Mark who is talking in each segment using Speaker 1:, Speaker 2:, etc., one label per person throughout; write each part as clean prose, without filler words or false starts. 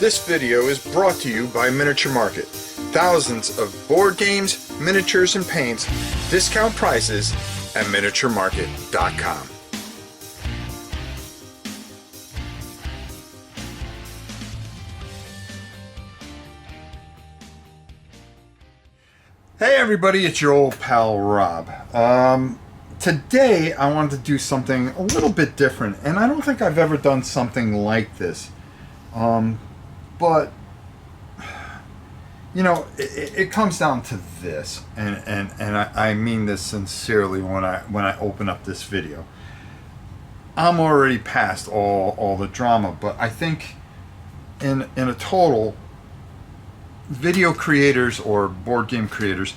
Speaker 1: This video is brought to you by Miniature Market. Thousands of board games, miniatures, and paints, discount prices at miniaturemarket.com. Hey everybody, it's your old pal Rob. Today I wanted to do something a little bit different, and I don't think I've ever done something like this. But you know, it comes down to this, and I mean this sincerely when I open up this video. I'm already past all the drama, but I think in a total, video creators or board game creators,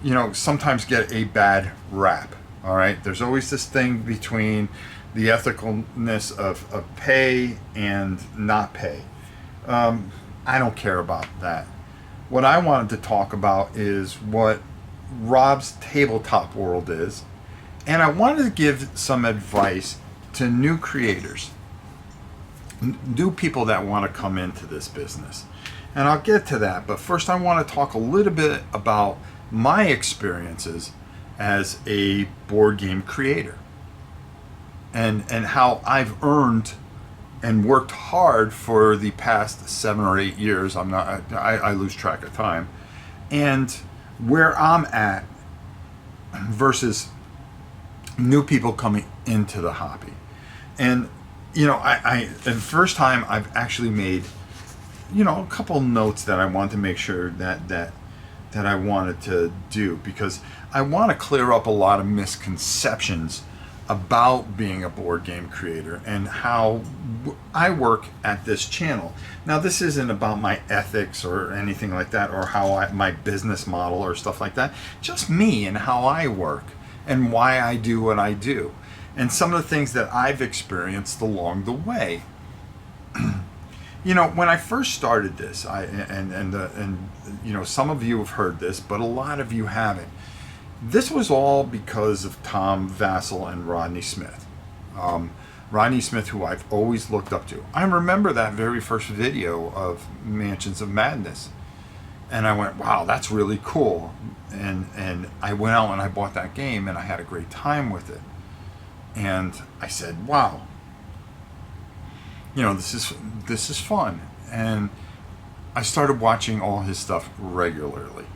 Speaker 1: you know, sometimes get a bad rap. All right, there's always this thing between the ethicalness of pay and not pay. I don't care about that. What I wanted to talk about is what Rob's tabletop world is, and I wanted to give some advice to new creators, new people that want to come into this business. And I'll get to that, but first I want to talk a little bit about my experiences as a board game creator and how I've earned and worked hard for the past 7 or 8 years. I lose track of time, and where I'm at versus new people coming into the hobby. And you know, the first time I've actually made, you know, a couple notes that I want to make sure that I wanted to do, because I want to clear up a lot of misconceptions about being a board game creator and how I work at this channel. Now, this isn't about my ethics or anything like that, or how my business model or stuff like that. Just me and how I work and why I do what I do, and some of the things that I've experienced along the way. You know, when I first started this, and you know, some of you have heard this, but a lot of you haven't. This was all because of Tom Vassell and Rodney Smith. Rodney Smith, who I've always looked up to. I remember that very first video of Mansions of Madness, and I went, wow, that's really cool. And I went out and I bought that game, and I had a great time with it. And I said, wow, you know, this is fun. And I started watching all his stuff regularly.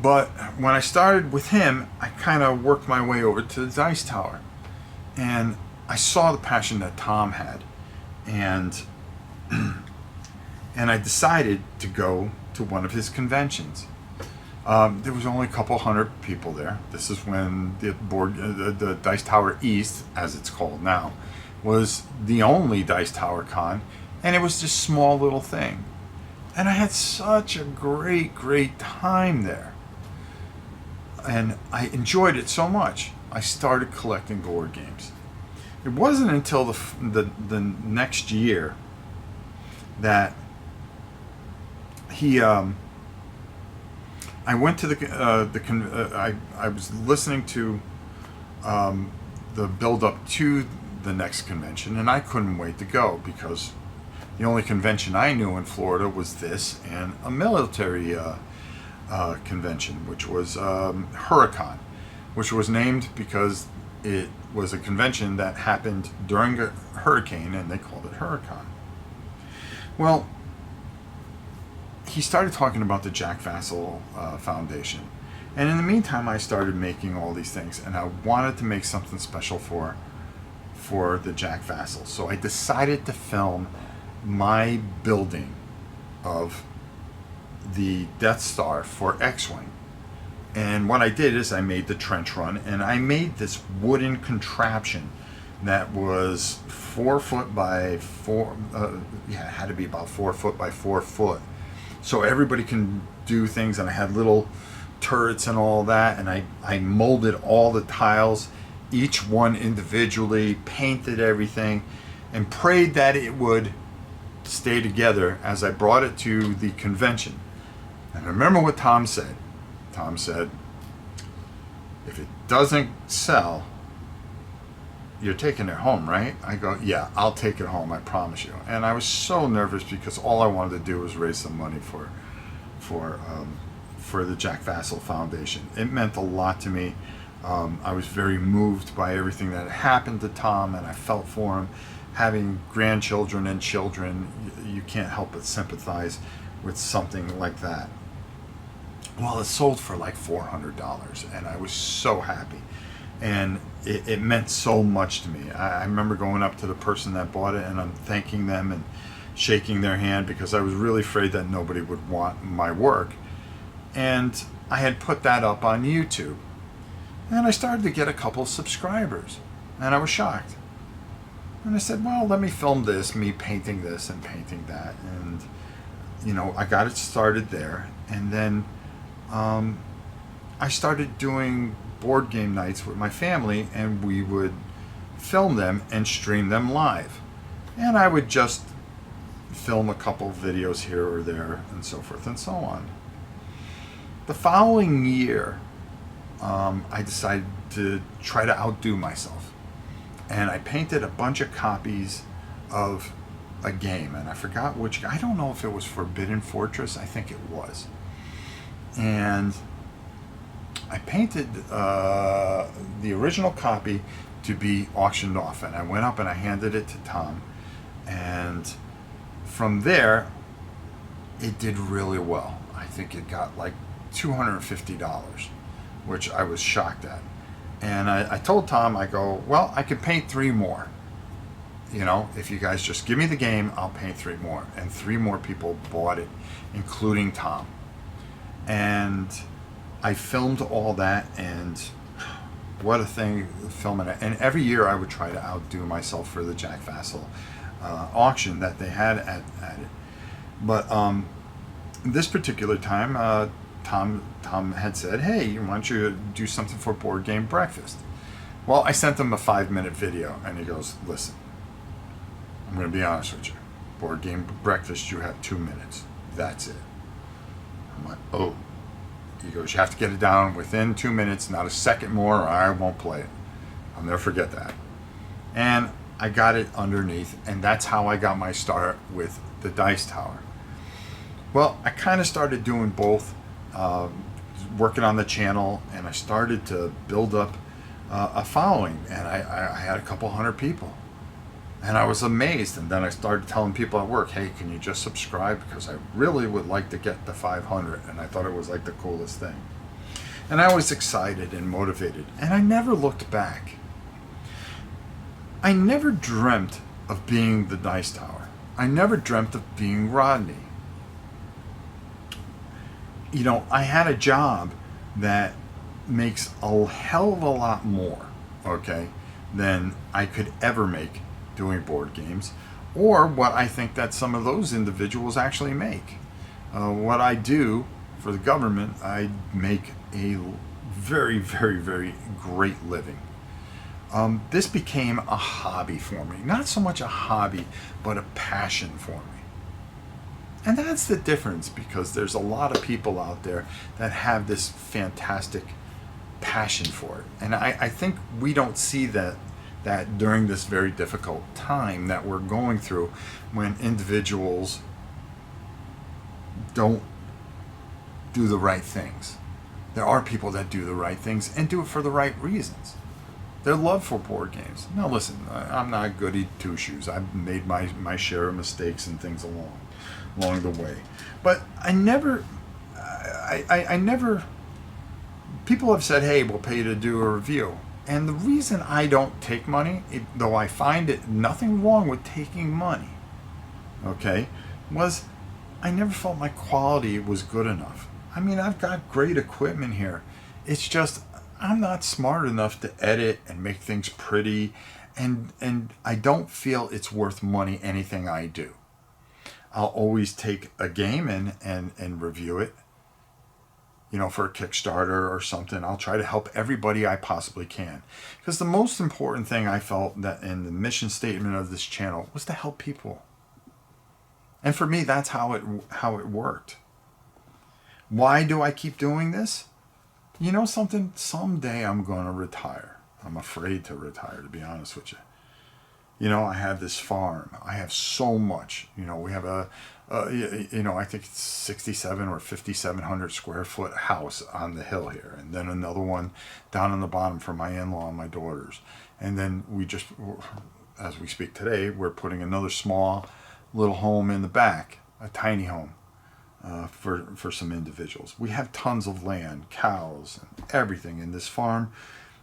Speaker 1: But when I started with him, I kind of worked my way over to the Dice Tower, and I saw the passion that Tom had, and I decided to go to one of his conventions. There was only a couple hundred people there. This is when the Dice Tower East, as it's called now, was the only Dice Tower con, and it was this small little thing. And I had such a great time there. And I enjoyed it so much, I started collecting board games. It wasn't until the next year that I went to I was listening to the build up to the next convention, and I couldn't wait to go, because the only convention I knew in Florida was this and a military convention, which was Hurricane, which was named because it was a convention that happened during a hurricane, and they called it Hurricane. Well, he started talking about the Jack Vassell Foundation, and in the meantime I started making all these things, and I wanted to make something special for the Jack Vassell. So I decided to film my building of the Death Star for X-Wing. And what I did is I made the trench run, and I made this wooden contraption that was 4 foot by 4, it had to be about 4 foot by 4 foot. So everybody can do things, and I had little turrets and all that, and I molded all the tiles, each one individually, painted everything, and prayed that it would stay together as I brought it to the convention. And remember what Tom said. Tom said, if it doesn't sell, you're taking it home, right? I go, yeah, I'll take it home, I promise you. And I was so nervous because all I wanted to do was raise some money for for the Jack Vassell Foundation. It meant a lot to me. I was very moved by everything that had happened to Tom, and I felt for him. Having grandchildren and children, you can't help but sympathize with something like that. Well, it sold for like $400, and I was so happy. And it meant so much to me. I remember going up to the person that bought it, and I'm thanking them and shaking their hand because I was really afraid that nobody would want my work. And I had put that up on YouTube. And I started to get a couple of subscribers. And I was shocked. And I said, well, let me film this, me painting this and painting that. And, you know, I got it started there. And then I started doing board game nights with my family, and we would film them and stream them live. And I would just film a couple of videos here or there and so forth and so on. The following year, I decided to try to outdo myself. And I painted a bunch of copies of a game, and I forgot which. I don't know if it was Forbidden Fortress. I think it was. And I painted the original copy to be auctioned off, and I went up and I handed it to Tom. And from there, it did really well. I think it got like $250, which I was shocked at. And I told Tom, I go, well, I could paint 3 more. You know, if you guys just give me the game, I'll paint 3 more. And 3 more people bought it, including Tom. And I filmed all that, and what a thing filming it. And every year I would try to outdo myself for the Jack Vassell auction that they had at it. But this particular time, Tom had said, hey, why don't you do something for Board Game Breakfast? Well, I sent him a 5-minute video, and he goes, listen, I'm going to be honest with you. Board Game Breakfast, you have 2 minutes. That's it. I'm like, oh. He goes, you have to get it down within 2 minutes, not a second more, or I won't play it. I'll never forget that. And I got it underneath, and that's how I got my start with the Dice Tower. Well, I kind of started doing both, working on the channel, and I started to build up a following, and I had a couple hundred people. And I was amazed, and then I started telling people at work, hey, can you just subscribe, because I really would like to get to 500, and I thought it was like the coolest thing. And I was excited and motivated, and I never looked back. I never dreamt of being the Dice Tower. I never dreamt of being Rodney. You know, I had a job that makes a hell of a lot more, okay, than I could ever make doing board games, or what I think that some of those individuals actually make. What I do for the government, I make a very, very, very great living. This became a hobby for me. Not so much a hobby, but a passion for me. And that's the difference, because there's a lot of people out there that have this fantastic passion for it. And I think we don't see that during this very difficult time that we're going through, when individuals don't do the right things. There are people that do the right things and do it for the right reasons. Their love for board games. Now listen, I'm not goody two-shoes. I've made my share of mistakes and things along the way. But I never, people have said, hey, we'll pay you to do a review. And the reason I don't take money, though I find it nothing wrong with taking money, okay, was I never felt my quality was good enough. I mean, I've got great equipment here. It's just I'm not smart enough to edit and make things pretty, and I don't feel it's worth money, anything I do. I'll always take a game and review it, you know, for a Kickstarter or something. I'll try to help everybody I possibly can. Because the most important thing I felt that in the mission statement of this channel was to help people. And for me, that's how it worked. Why do I keep doing this? You know something? Someday I'm going to retire. I'm afraid to retire, to be honest with you. You know, I have this farm. I have so much. You know, we have I think it's 67 or 5,700 square foot house on the hill here, and then another one down on the bottom for my in-law and my daughters. And then as we speak today, we're putting another small little home in the back, a tiny home, for some individuals. We have tons of land, cows, and everything, and this farm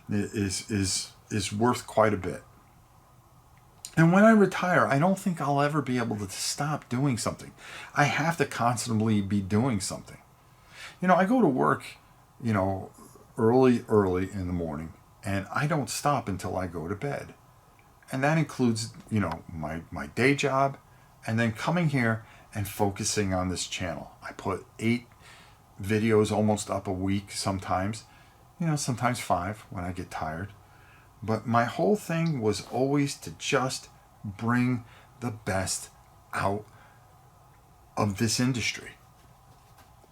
Speaker 1: is worth quite a bit. And when I retire, I don't think I'll ever be able to stop doing something. I have to constantly be doing something. You know, I go to work, you know, early in the morning, and I don't stop until I go to bed. And that includes, you know, my day job, and then coming here and focusing on this channel. I put 8 videos almost up a week sometimes, you know, sometimes 5 when I get tired. But my whole thing was always to just bring the best out of this industry.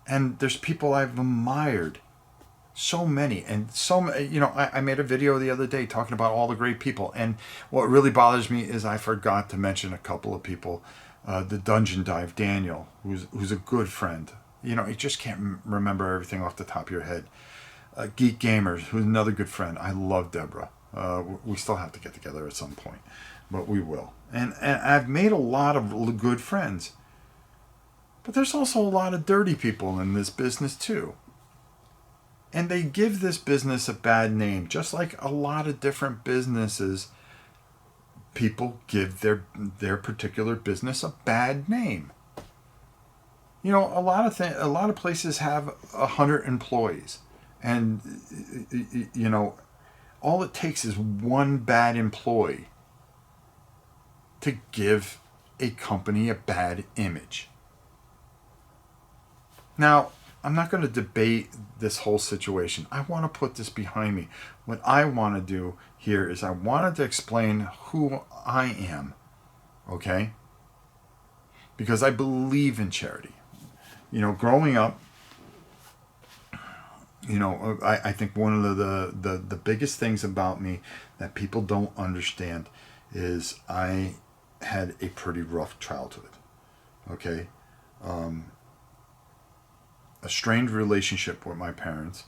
Speaker 1: And there's people I've admired, so many, and you know, I made a video the other day talking about all the great people. And what really bothers me is I forgot to mention a couple of people. The Dungeon Dive, Daniel, who's a good friend. You know, you just can't remember everything off the top of your head. Geek Gamers, who's another good friend. I love Deborah. We still have to get together at some point, but we will. And I've made a lot of good friends. But there's also a lot of dirty people in this business too. And they give this business a bad name, just like a lot of different businesses. People give their particular business a bad name. You know, a lot of places have 100 employees, and you know, all it takes is one bad employee to give a company a bad image. Now, I'm not going to debate this whole situation. I want to put this behind me. What I want to do here is I wanted to explain who I am, okay? Because I believe in charity. You know, growing up, you know, I think one of the biggest things about me that people don't understand is I had a pretty rough childhood, okay? A strained relationship with my parents.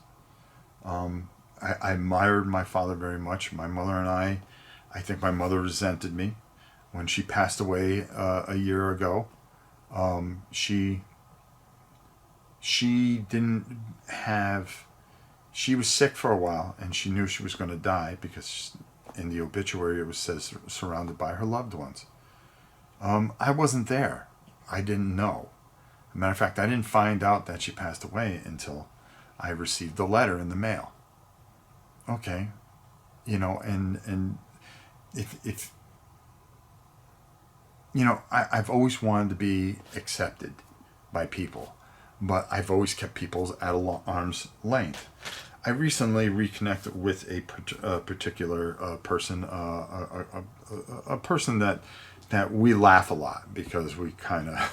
Speaker 1: I admired my father very much. My mother and I think my mother resented me when she passed away a year ago. She was sick for a while, and she knew she was going to die because in the obituary it says surrounded by her loved ones. I wasn't there. I didn't know. As a matter of fact, I didn't find out that she passed away until I received a letter in the mail. Okay, you know, and if you know, I've always wanted to be accepted by people, but I've always kept people at arm's length. I recently reconnected with a particular person, a person that we laugh a lot because we kind of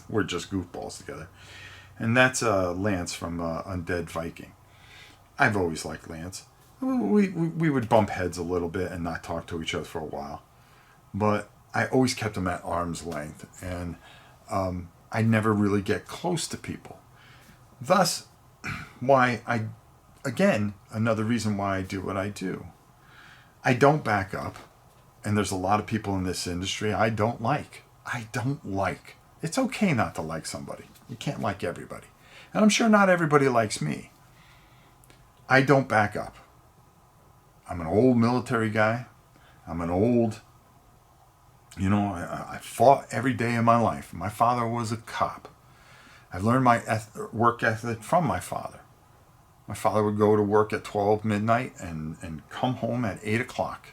Speaker 1: we're just goofballs together, and that's Lance from Undead Viking. I've always liked Lance. We would bump heads a little bit and not talk to each other for a while, but I always kept him at arm's length, and I never really get close to people. Thus, another reason why I do what I do. I don't back up, and there's a lot of people in this industry I don't like. It's okay not to like somebody. You can't like everybody. And I'm sure not everybody likes me. I don't back up. I'm an old military guy. I'm an old, you know, I fought every day of my life. My father was a cop. I learned my work ethic from my father. My father would go to work at 12 midnight and come home at 8 o'clock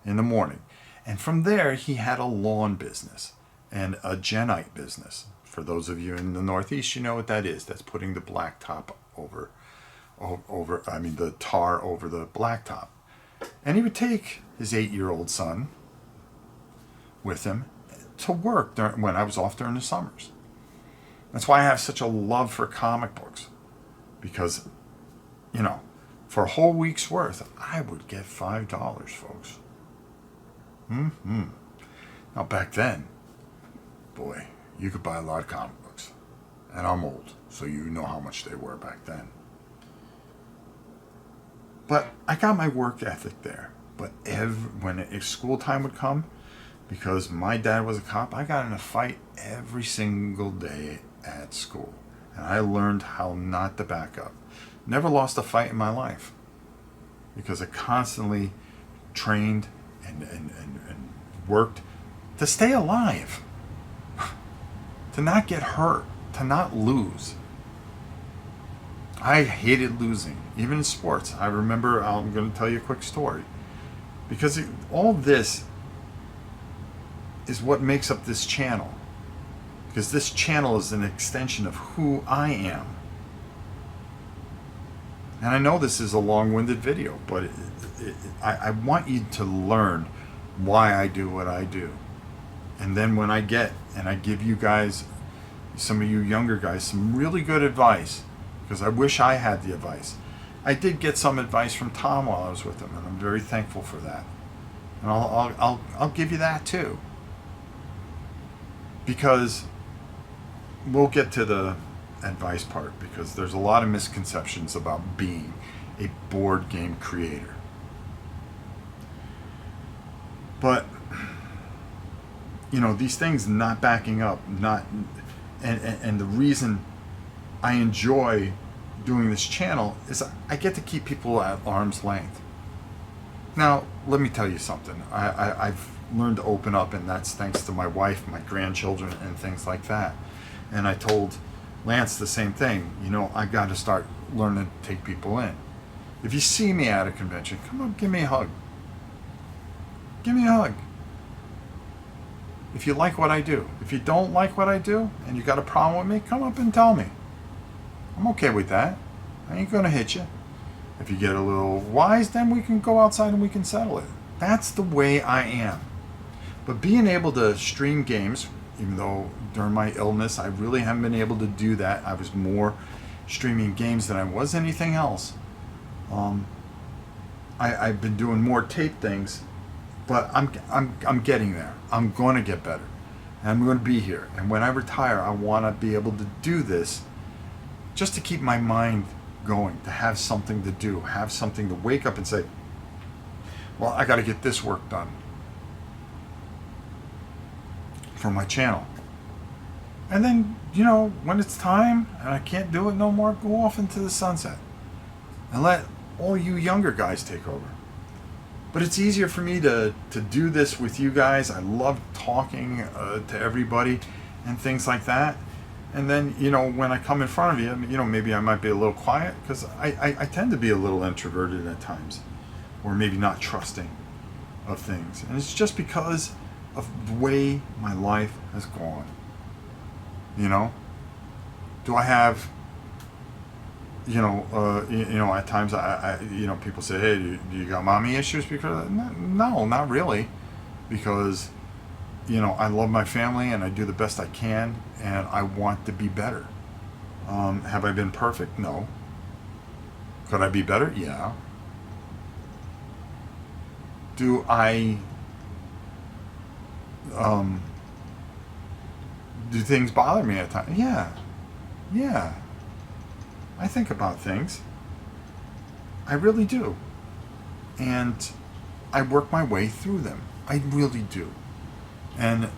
Speaker 1: in the morning. And from there, he had a lawn business and a Genite business. For those of you in the Northeast, you know what that is. That's putting the blacktop the tar over the blacktop. And he would take his 8-year-old son with him to work when I was off during the summers. That's why I have such a love for comic books. Because, you know, For a whole week's worth, I would get $5, folks. Now back then, boy, you could buy a lot of comic books. And I'm old, so you know how much they were back then. But I got my work ethic there. But if school time would come, because my dad was a cop, I got in a fight every single day at school. And I learned how not to back up. Never lost a fight in my life. Because I constantly trained and worked to stay alive. To not get hurt. To not lose. I hated losing, even in sports. I remember, I'm going to tell you a quick story. Because all this is what makes up this channel. Because this channel is an extension of who I am. And I know this is a long-winded video, but I want you to learn why I do what I do. And then when I give you guys, some of you younger guys, some really good advice, because I wish I had the advice. I did get some advice from Tom while I was with him, and I'm very thankful for that. And I'll give you that too. Because we'll get to the advice part, because there's a lot of misconceptions about being a board game creator. But these things not backing up, and the reason I enjoy doing this channel is I get to keep people at arm's length. Now, let me tell you something. I've learned to open up, and that's thanks to my wife, my grandchildren, and things like that. And I told Lance the same thing. I got to start learning to take people in. If you see me at a convention, come up, give me a hug. Give me a hug. If you like what I do. If you don't like what I do, and you got a problem with me, come up and tell me. I'm okay with that. I ain't gonna hit you. If you get a little wise, then we can go outside and we can settle it. That's the way I am. But being able to stream games, even though during my illness I really haven't been able to do that. I was more streaming games than I was anything else. I've been doing more tape things, but I'm getting there. I'm going to get better. And I'm going to be here. And when I retire, I want to be able to do this just to keep my mind going, to have something to do, have something to wake up and say, well, I got to get this work done for my channel. And then, when it's time and I can't do it no more, go off into the sunset and let all you younger guys take over. But it's easier for me to do this with you guys. I love talking to everybody and things like that. And then, when I come in front of you, maybe I might be a little quiet because I tend to be a little introverted at times, or maybe not trusting of things. And it's just because of the way my life has gone. Do I have, at times people say, hey, do you got mommy issues? Because no, not really, because I love my family and I do the best I can and I want to be better. Have I been perfect? No. Could I be better? Yeah. Do I do things bother me at times? Yeah. I think about things. I really do. And I work my way through them. I really do. And,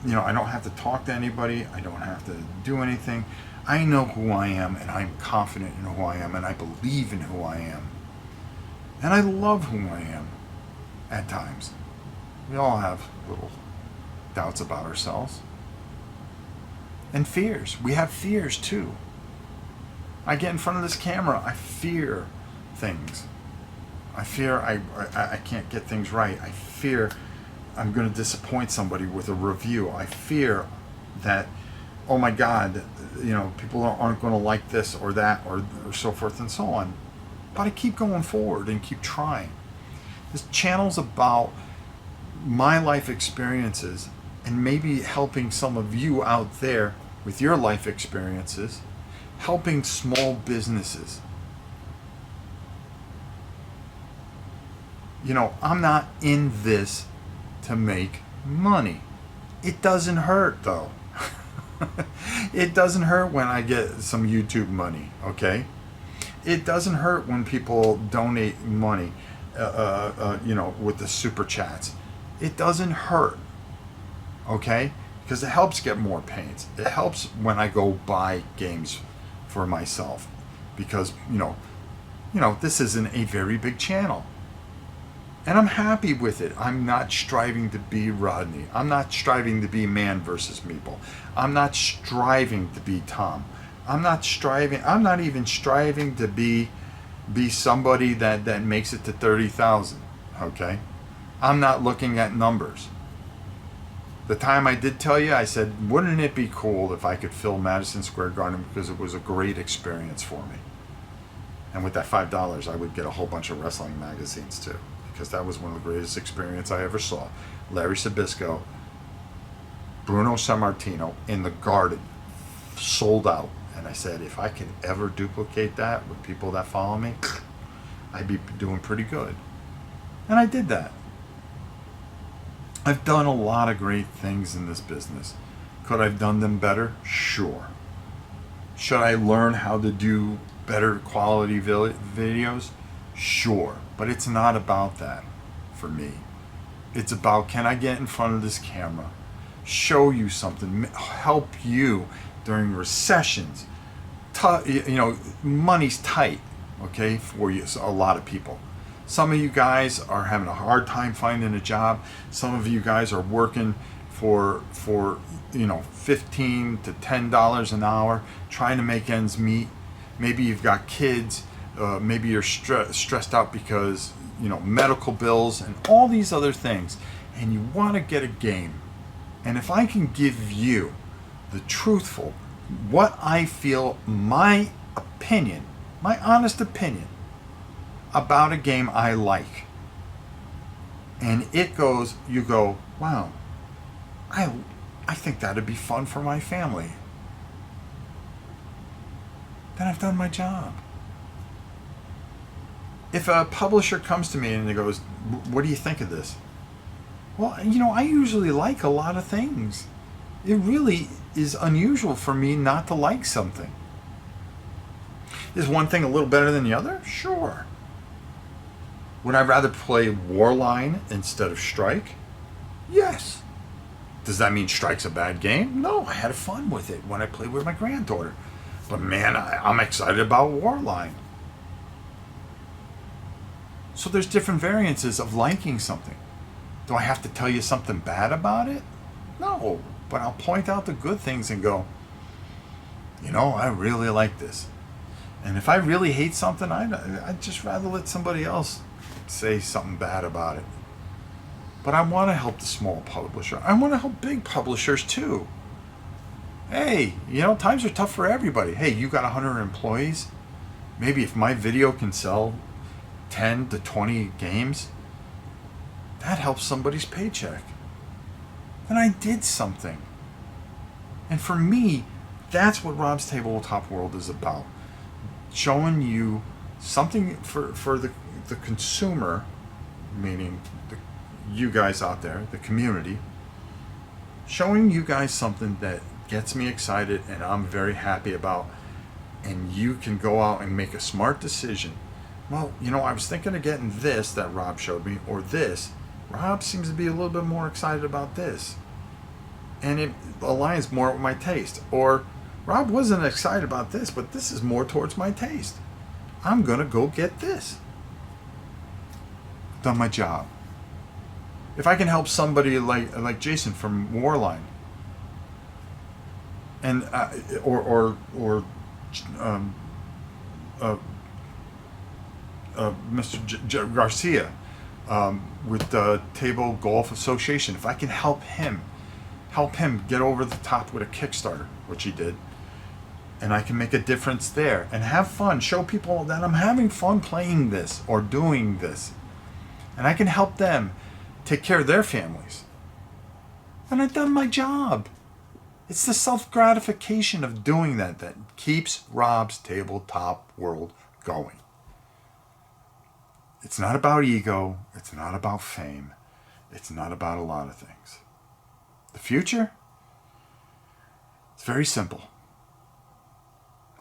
Speaker 1: I don't have to talk to anybody. I don't have to do anything. I know who I am, and I'm confident in who I am, and I believe in who I am. And I love who I am at times. We all have little doubts about ourselves. And fears. We have fears too. I get in front of this camera, I fear things. I fear I can't get things right. I fear I'm going to disappoint somebody with a review. I fear that, oh my God, people aren't going to like this or that or so forth and so on. But I keep going forward and keep trying. This channel's about my life experiences and maybe helping some of you out there with your life experiences, helping small businesses. I'm not in this to make money. It doesn't hurt though. It doesn't hurt when I get some YouTube money, okay? It doesn't hurt when people donate money, with the super chats. It doesn't hurt, okay? Because it helps get more paints. It helps when I go buy games for myself, because this isn't a very big channel. And I'm happy with it. I'm not striving to be Rodney. I'm not striving to be Man versus Meeple. I'm not striving to be Tom. I'm not even striving to be somebody that makes it to 30,000. Okay? I'm not looking at numbers. The time I did tell you, I said, wouldn't it be cool if I could fill Madison Square Garden, because it was a great experience for me. And with that $5, I would get a whole bunch of wrestling magazines too, because that was one of the greatest experiences I ever saw. Larry Sabisco, Bruno Sammartino in the Garden, sold out. And I said, if I can ever duplicate that with people that follow me, I'd be doing pretty good. And I did that. I've done a lot of great things in this business. Could I have done them better? Sure. Should I learn how to do better quality videos? Sure. But it's not about that for me. It's about, can I get in front of this camera, show you something, help you during recessions. Money's tight, okay, for you, a lot of people. Some of you guys are having a hard time finding a job. Some of you guys are working for $15 to $10 an hour, trying to make ends meet. Maybe you've got kids. Maybe you're stressed out because medical bills and all these other things, and you want to get a game. And if I can give you the truthful, what I feel, my opinion, my honest opinion about a game I like, and you go, wow, I think that'd be fun for my family, then I've done my job. If a publisher comes to me and he goes, what do you think of this? Well, I usually like a lot of things. It really is unusual for me not to like something. Is one thing a little better than the other? Sure. Would I rather play Warline instead of Strike? Yes. Does that mean Strike's a bad game? No, I had fun with it when I played with my granddaughter. But man, I'm excited about Warline. So there's different variances of liking something. Do I have to tell you something bad about it? No, but I'll point out the good things and go, I really like this. And if I really hate something, I'd just rather let somebody else say something bad about it. But I want to help the small publisher. I want to help big publishers too. Hey, times are tough for everybody. Hey, you got 100 employees. Maybe if my video can sell 10 to 20 games, that helps somebody's paycheck. Then I did something. And for me, that's what Rob's Tabletop World is about. Showing you something for the consumer, meaning you guys out there, the community, showing you guys something that gets me excited and I'm very happy about, and you can go out and make a smart decision. Well, I was thinking of getting this that Rob showed me, or this. Rob seems to be a little bit more excited about this, and it aligns more with my taste. Or Rob wasn't excited about this, but this is more towards my taste. I'm gonna go get this. Done my job. If I can help somebody like Jason from Warline, and Mr. Garcia with the Table Golf Association, if I can help him get over the top with a Kickstarter, which he did, and I can make a difference there and have fun, show people that I'm having fun playing this or doing this, and I can help them take care of their families, then I've done my job. It's the self-gratification of doing that keeps Rob's Tabletop World going. It's not about ego. It's not about fame. It's not about a lot of things. The future? It's very simple.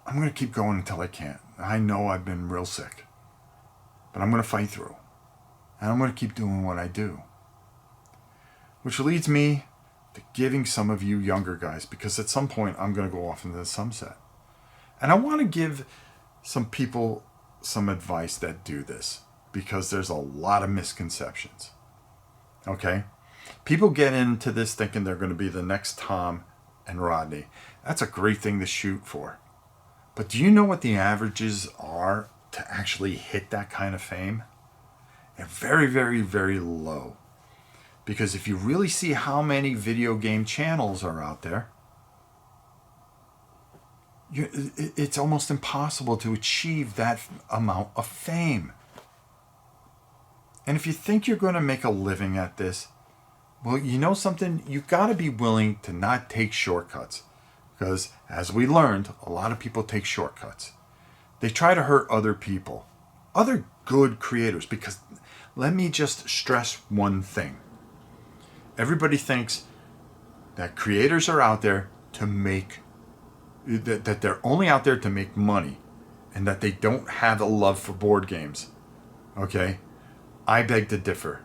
Speaker 1: I'm going to keep going until I can't. I know I've been real sick. But I'm going to fight through. And I'm going to keep doing what I do. Which leads me to giving some of you younger guys, because at some point I'm going to go off into the sunset. And I want to give some people some advice that do this, because there's a lot of misconceptions. Okay? People get into this thinking they're going to be the next Tom and Rodney. That's a great thing to shoot for. But do you know what the averages are to actually hit that kind of fame? They're very, very, very low. Because if you really see how many video game channels are out there, it's almost impossible to achieve that amount of fame. And if you think you're going to make a living at this, well, you know something? You've got to be willing to not take shortcuts. Because as we learned, a lot of people take shortcuts. They try to hurt other people, other good creators. Because let me just stress one thing. Everybody thinks that creators are out there to make, that they're only out there to make money, and that they don't have a love for board games. Okay? I beg to differ.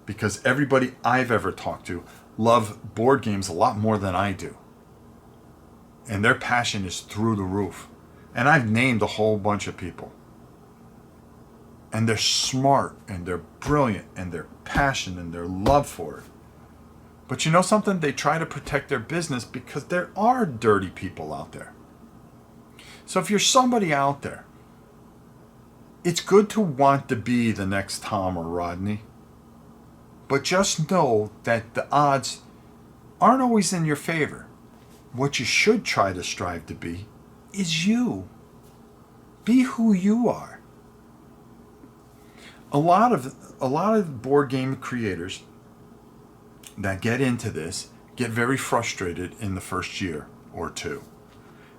Speaker 1: Because everybody I've ever talked to love board games a lot more than I do. And their passion is through the roof. And I've named a whole bunch of people. And they're smart, and they're brilliant, and their passion and their love for it. But you know something? They try to protect their business because there are dirty people out there. So if you're somebody out there, it's good to want to be the next Tom or Rodney. But just know that the odds aren't always in your favor. What you should try to strive to be is you. Be who you are. A lot of board game creators that get into this get very frustrated in the first year or two.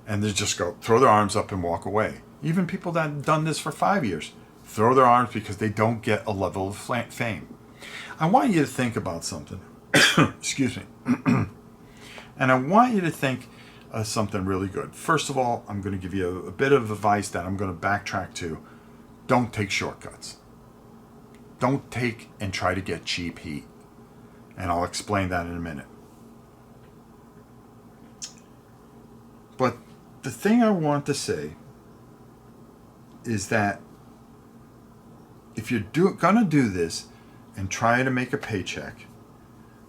Speaker 1: And they just go, throw their arms up and walk away. Even people that have done this for 5 years throw their arms because they don't get a level of fame. I want you to think about something. Excuse me. And I want you to think of something really good. First of all, I'm going to give you a bit of advice that I'm going to backtrack to. Don't take shortcuts. Don't take and try to get cheap heat. And I'll explain that in a minute. But the thing I want to say is that if you're going to do this and try to make a paycheck,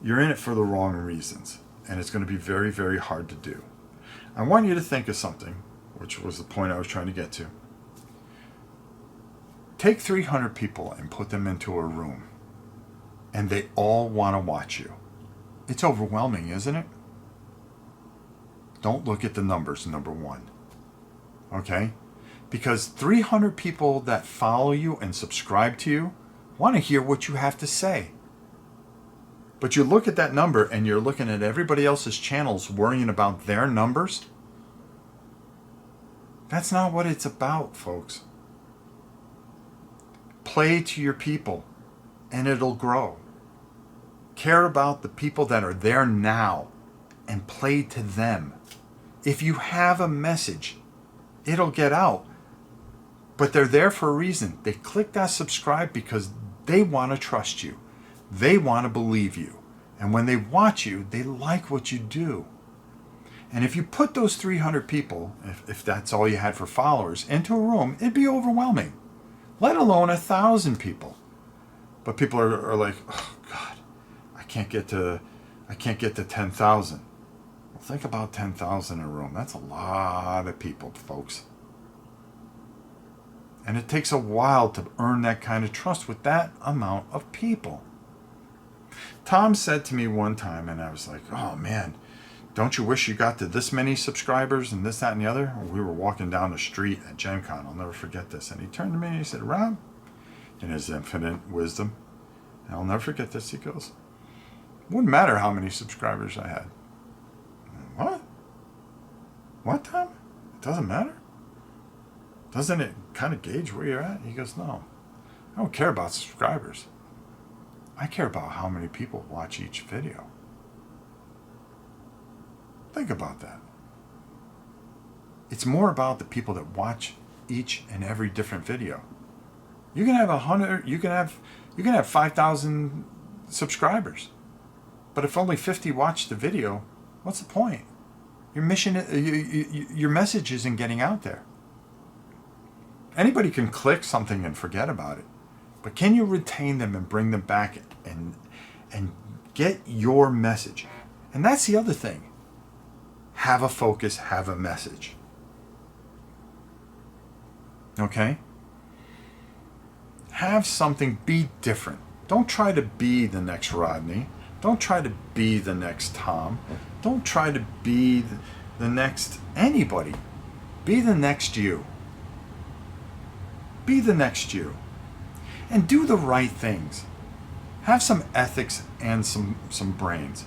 Speaker 1: you're in it for the wrong reasons. And it's going to be very, very hard to do. I want you to think of something, which was the point I was trying to get to. Take 300 people and put them into a room, and they all want to watch you. It's overwhelming, isn't it? Don't look at the numbers, number one. Okay? Because 300 people that follow you and subscribe to you want to hear what you have to say. But you look at that number and you're looking at everybody else's channels worrying about their numbers. That's not what it's about, folks. Play to your people and it'll grow. Care about the people that are there now and play to them. If you have a message, it'll get out. But they're there for a reason. They click that subscribe because they want to trust you. They want to believe you. And when they watch you, they like what you do. And if you put those 300 people, if that's all you had for followers, into a room, it'd be overwhelming. Let alone 1,000 people. But people are like, oh God, I can't get to 10,000. Well, think about 10,000 in a room. That's a lot of people, folks. And it takes a while to earn that kind of trust with that amount of people. Tom said to me one time, and I was like, oh man, don't you wish you got to this many subscribers and this, that, and the other? We were walking down the street at Gen Con. I'll never forget this. And he turned to me and he said, Rob, in his infinite wisdom, and I'll never forget this, he goes, wouldn't matter how many subscribers I had. What? What, Tom? It doesn't matter? Doesn't it kind of gauge where you're at? He goes, no. I don't care about subscribers. I care about how many people watch each video. Think about that. It's more about the people that watch each and every different video. You can have 100, you can have 5,000 subscribers. But if only 50 watch the video, what's the point? Your your message isn't getting out there. Anybody can click something and forget about it. But can you retain them and bring them back and get your message? And that's the other thing. Have a focus, have a message. Okay? Have something, be different. Don't try to be the next Rodney. Don't try to be the next Tom. Don't try to be the next anybody. Be the next you. Be the next you. And do the right things. Have some ethics and some brains.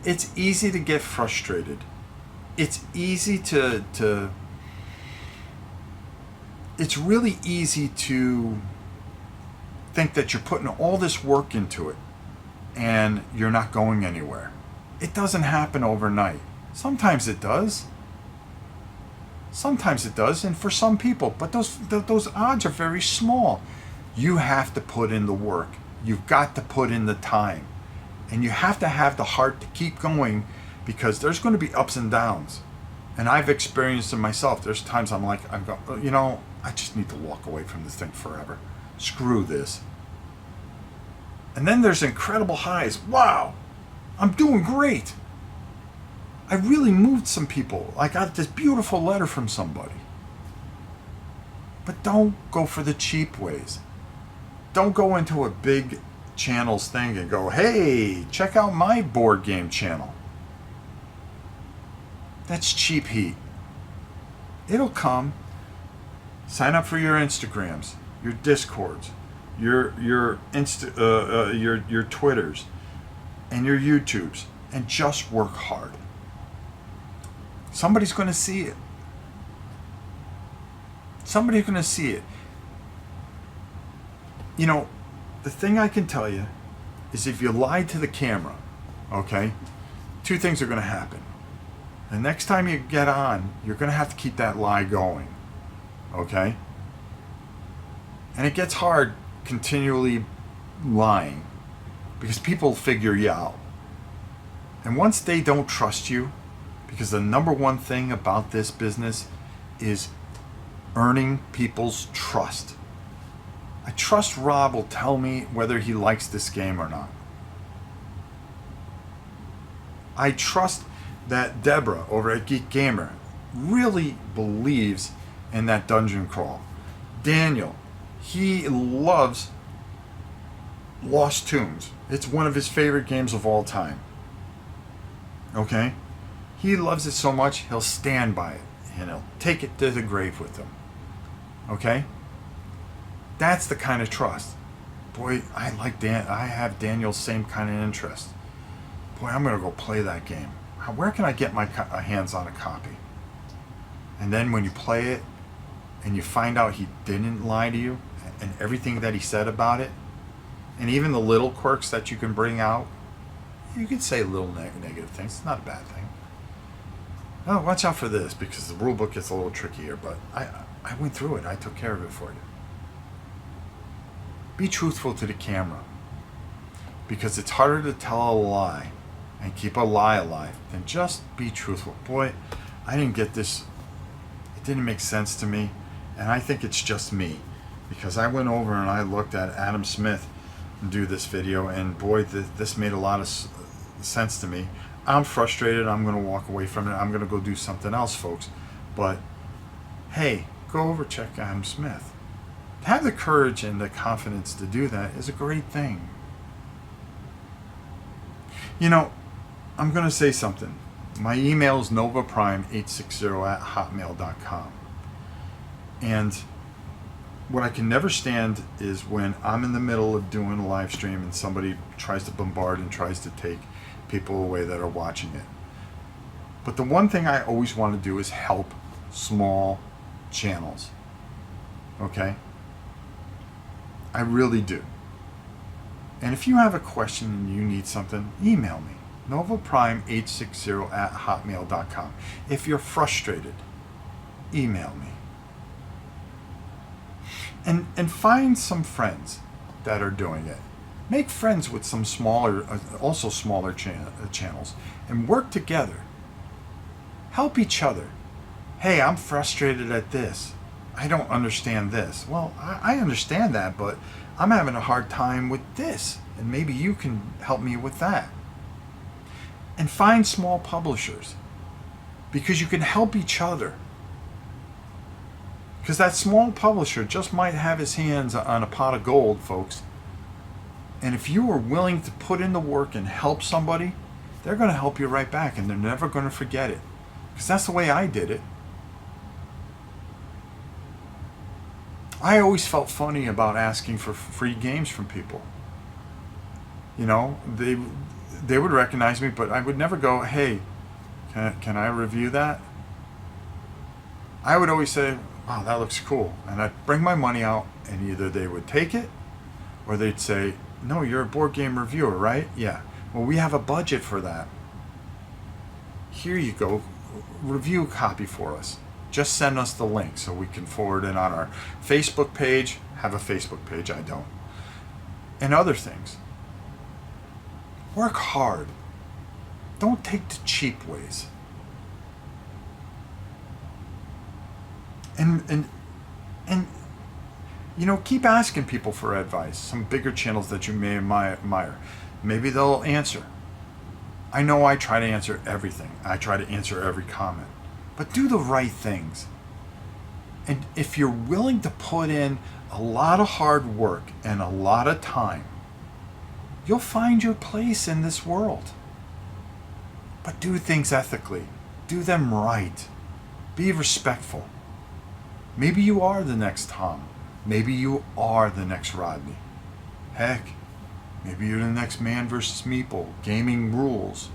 Speaker 1: It's easy to get frustrated. It's easy it's really easy to think that you're putting all this work into it and you're not going anywhere. It doesn't happen overnight. Sometimes it does. Sometimes it does, and for some people, but those odds are very small. You have to put in the work. You've got to put in the time. And you have to have the heart to keep going, because there's going to be ups and downs. And I've experienced it myself. There's times I'm like, I just need to walk away from this thing forever. Screw this. And then there's incredible highs. Wow, I'm doing great. I really moved some people. I got this beautiful letter from somebody. But don't go for the cheap ways. Don't go into a big channels thing and go, hey, check out my board game channel. That's cheap heat. It'll come. Sign up for your Instagrams, your Discords, your Twitters, and your YouTubes, and just work hard. Somebody's going to see it. Somebody's going to see it. You know, the thing I can tell you is, if you lie to the camera, okay, two things are going to happen. The next time you get on, you're going to have to keep that lie going, okay? And it gets hard continually lying, because people figure you out. And once they don't trust you, because the number one thing about this business is earning people's trust. I trust Rob will tell me whether he likes this game or not. I trust that Deborah over at Geek Gamer really believes in that dungeon crawl. Daniel, he loves Lost Tombs. It's one of his favorite games of all time. Okay? He loves it so much, he'll stand by it, and he'll take it to the grave with him. Okay? That's the kind of trust. Boy, I have Daniel's same kind of interest. Boy, I'm going to go play that game. Where can I get my hands on a copy? And then when you play it, and you find out he didn't lie to you, and everything that he said about it, and even the little quirks that you can bring out, you can say little negative things. It's not a bad thing. Oh, watch out for this, because the rule book gets a little trickier, but I went through it. I took care of it for you. Be truthful to the camera, because it's harder to tell a lie and keep a lie alive than just be truthful. Boy, I didn't get this. It didn't make sense to me, and I think it's just me, because I went over and I looked at Adam Smith do this video, and boy, this made a lot of sense to me. I'm frustrated. I'm going to walk away from it. I'm going to go do something else, folks. But hey, go over, check Adam Smith. To have the courage and the confidence to do that is a great thing. You know, I'm going to say something. My email is novaprime860@hotmail.com. And what I can never stand is when I'm in the middle of doing a live stream and somebody tries to bombard and tries to take people away that are watching it. But the one thing I always want to do is help small channels. Okay? I really do. And if you have a question and you need something, email me. novaprime860@hotmail.com. If you're frustrated, email me. And find some friends that are doing it. Make friends with some smaller channels, and work together. Help each other. Hey, I'm frustrated at this. I don't understand this. Well, I understand that, but I'm having a hard time with this, and maybe you can help me with that. And find small publishers, because you can help each other. Because that small publisher just might have his hands on a pot of gold, folks. And if you are willing to put in the work and help somebody, they're going to help you right back, and they're never going to forget it. Because that's the way I did it. I always felt funny about asking for free games from people. You know, they would recognize me, but I would never go, hey, can I review that? I would always say, wow, that looks cool. And I'd bring my money out, and either they would take it, or they'd say, no, you're a board game reviewer, right? Yeah. Well, we have a budget for that. Here you go. Review a copy for us. Just send us the link so we can forward it on our Facebook page. Have a Facebook page, I don't. And other things. Work hard. Don't take the cheap ways. And you know, keep asking people for advice. Some bigger channels that you may admire. Maybe they'll answer. I know I try to answer everything. I try to answer every comment. But do the right things. And if you're willing to put in a lot of hard work and a lot of time, you'll find your place in this world. But do things ethically. Do them right. Be respectful. Maybe you are the next Tom. Maybe you are the next Rodney. Heck, maybe you're the next Man vs. Meeple, Gaming Rules,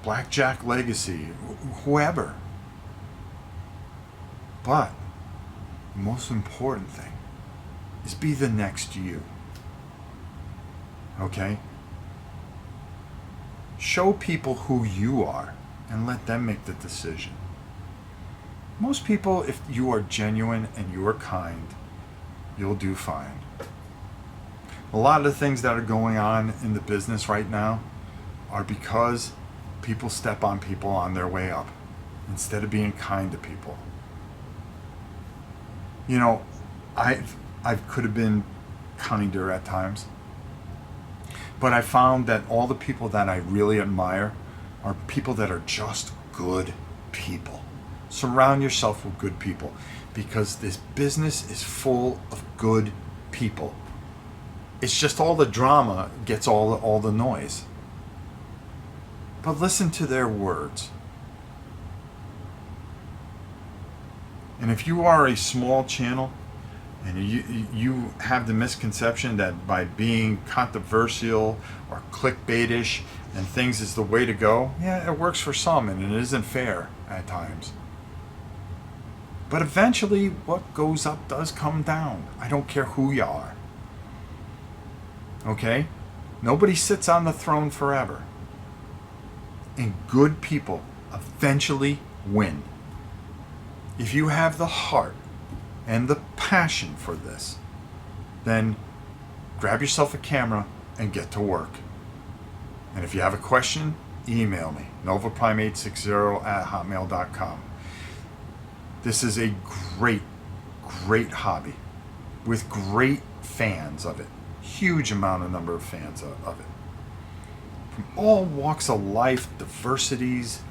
Speaker 1: Blackjack Legacy, whoever. But the most important thing is be the next you. Okay? Show people who you are and let them make the decision. Most people, if you are genuine and you are kind, you'll do fine. A lot of the things that are going on in the business right now are because people step on people on their way up instead of being kind to people. You know, I could have been kinder at times, but I found that all the people that I really admire are people that are just good people. Surround yourself with good people, because this business is full of good people. It's just all the drama gets all the noise. But listen to their words. And if you are a small channel and you have the misconception that by being controversial or clickbaitish and things is the way to go, yeah, it works for some and it isn't fair at times. But eventually, what goes up does come down. I don't care who you are. Okay? Nobody sits on the throne forever. And good people eventually win. If you have the heart and the passion for this, then grab yourself a camera and get to work. And if you have a question, email me, novaprime860@hotmail.com. This is a great, great hobby with great fans of it. Huge number of fans of it. From all walks of life, diversities,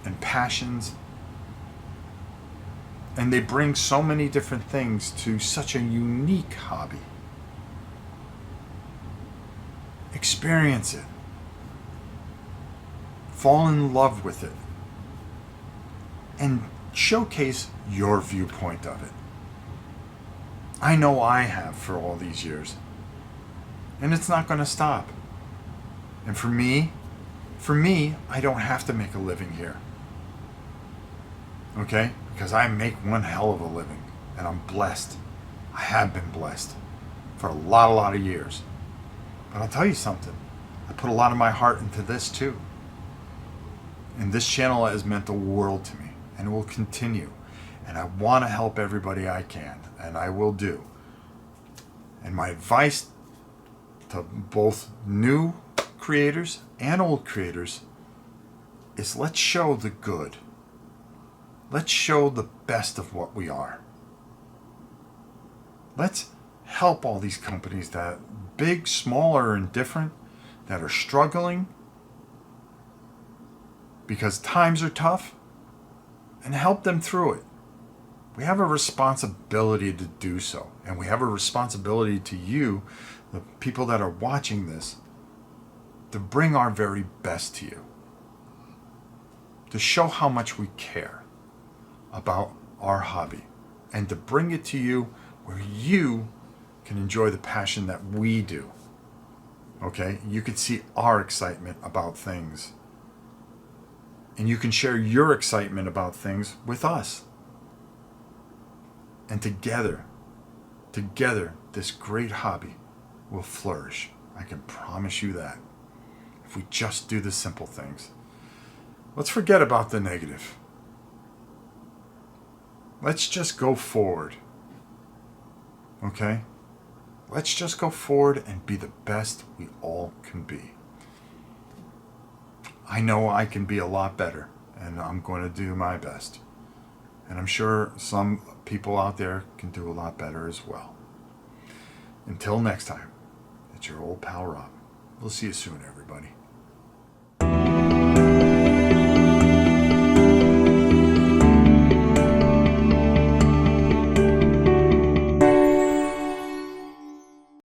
Speaker 1: and passions. And they bring so many different things to such a unique hobby. Experience it. Fall in love with it. And showcase your viewpoint of it. I know I have for all these years. And it's not going to stop. And for me, I don't have to make a living here. Okay? Because I make one hell of a living. And I'm blessed. I have been blessed for a lot of years. But I'll tell you something. I put a lot of my heart into this too. And this channel has meant the world to me, and it will continue. And I want to help everybody I can, and I will do. And my advice to both new creators and old creators is, let's show the good. Let's show the best of what we are. Let's help all these companies, that big, small, or indifferent, that are struggling because times are tough, and help them through it. We have a responsibility to do so, and we have a responsibility to you, the people that are watching this, to bring our very best to you, to show how much we care about our hobby, and to bring it to you where you can enjoy the passion that we do. Okay? You can see our excitement about things, and you can share your excitement about things with us. And together, this great hobby will flourish. I can promise you that. If we just do the simple things. Let's forget about the negative. Let's just go forward. Okay? Let's just go forward and be the best we all can be. I know I can be a lot better, and I'm going to do my best. And I'm sure some people out there can do a lot better as well. Until next time, it's your old pal Rob. We'll see you soon, everybody.